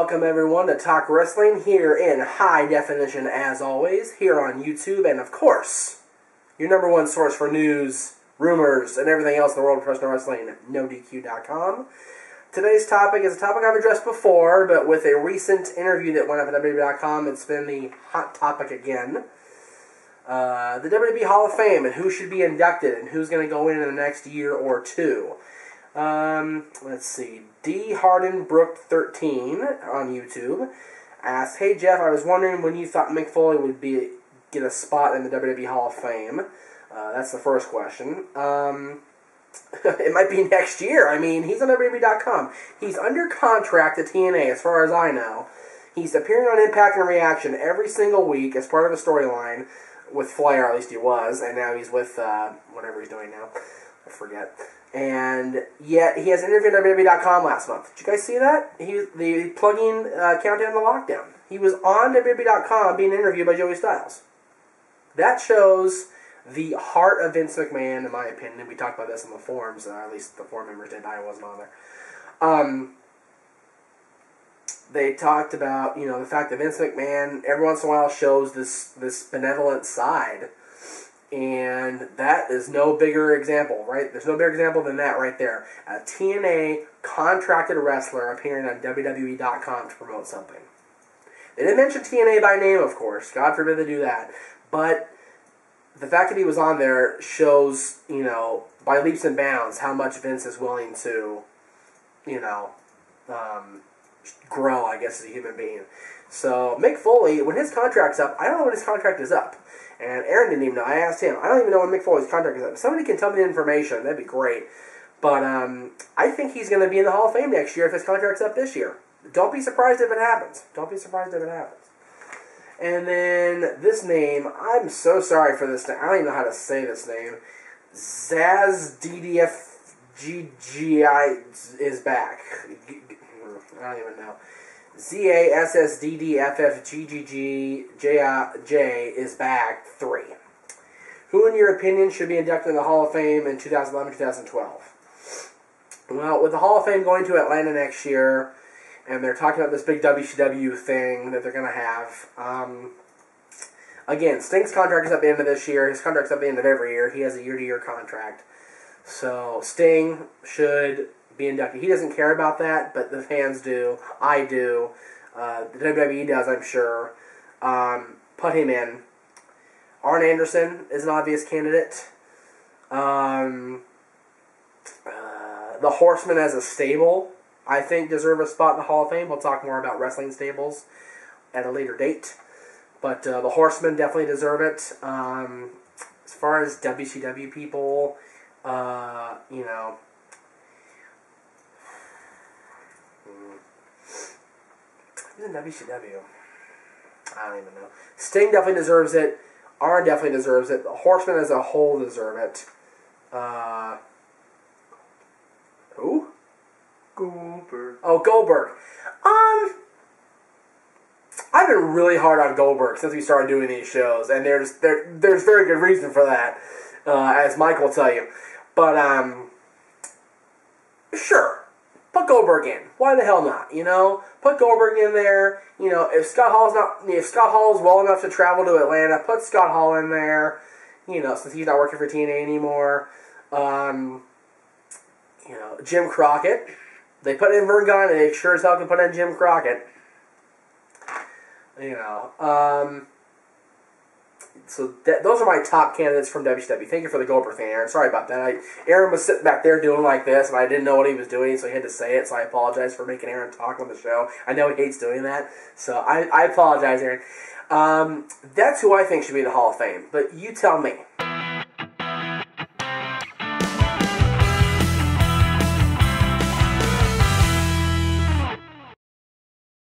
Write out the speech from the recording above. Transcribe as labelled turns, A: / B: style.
A: welcome everyone to Talk Wrestling here in high definition as always, here on YouTube, and of course, your number one source for news, rumors, and everything else in the world of professional wrestling, NoDQ.com. Today's topic is a topic I've addressed before, but with a recent interview that went up at WWE.com, it's been the hot topic again. The WWE Hall of Fame and who should be inducted and who's going to go in the next year or two. Let's see. D. Harden Brook 13 on YouTube asked, "Hey Jeff, I was wondering when you thought Mick Foley would get a spot in the WWE Hall of Fame." That's the first question. It might be next year. I mean, he's on WWE.com. He's under contract to TNA, as far as I know. He's appearing on Impact and Reaction every single week as part of a storyline with Flair, at least he was, and now he's with whatever he's doing now. I forget. And yet, he has an interview on WWE.com last month. Did you guys see that? The plug-in countdown to lockdown. He was on WWE.com being interviewed by Joey Styles. That shows the heart of Vince McMahon, in my opinion. We talked about this in the forums, at least the forum members did. I wasn't on there. They talked about, the fact that Vince McMahon every once in a while shows this benevolent side. And that is no bigger example, right? There's no bigger example than that right there. A TNA contracted wrestler appearing on WWE.com to promote something. They didn't mention TNA by name, of course. God forbid they do that. But the fact that he was on there shows, by leaps and bounds how much Vince is willing to, grow, I guess, as a human being. So, Mick Foley, when his contract's up, I don't know when his contract is up. And Aaron didn't even know. I asked him. I don't even know when Mick Foley's contract is up. If somebody can tell me the information, that'd be great. But I think he's going to be in the Hall of Fame next year if his contract's up this year. Don't be surprised if it happens. Don't be surprised if it happens. And then this name, I'm so sorry for this name. I don't even know how to say this name. Zaz DDFGGI is back. I don't even know. ZASSDDFFGGGJJ is back 3. Who, in your opinion, should be inducted in the Hall of Fame in 2011-2012? Well, with the Hall of Fame going to Atlanta next year, and they're talking about this big WCW thing that they're going to have, again, Sting's contract is at the end of this year. His contract's at the end of every year. He has a year-to-year contract. So Sting should be inducted. He doesn't care about that, but the fans do. I do. The WWE does, I'm sure. Put him in. Arn Anderson is an obvious candidate. The Horsemen as a stable, I think, deserve a spot in the Hall of Fame. We'll talk more about wrestling stables at a later date. But the Horsemen definitely deserve it. As far as WCW people, who's in WCW? I don't even know. Sting definitely deserves it. Arn definitely deserves it. The Horsemen as a whole deserve it. Who?
B: Goldberg.
A: Oh, Goldberg. I've been really hard on Goldberg since we started doing these shows, and there's very good reason for that, as Mike will tell you. But sure. Put Goldberg in. Why the hell not? Put Goldberg in there. If Scott Hall's well enough to travel to Atlanta, put Scott Hall in there. Since he's not working for TNA anymore. Jim Crockett. They put in Vern Gunn, and they sure as hell can put in Jim Crockett. So those are my top candidates from WCW. Thank you for the Goldberg thing, Aaron. Sorry about that. Aaron was sitting back there doing like this, and I didn't know what he was doing, so he had to say it, so I apologize for making Aaron talk on the show. I know he hates doing that, so I apologize, Aaron. That's who I think should be in the Hall of Fame, but you tell me.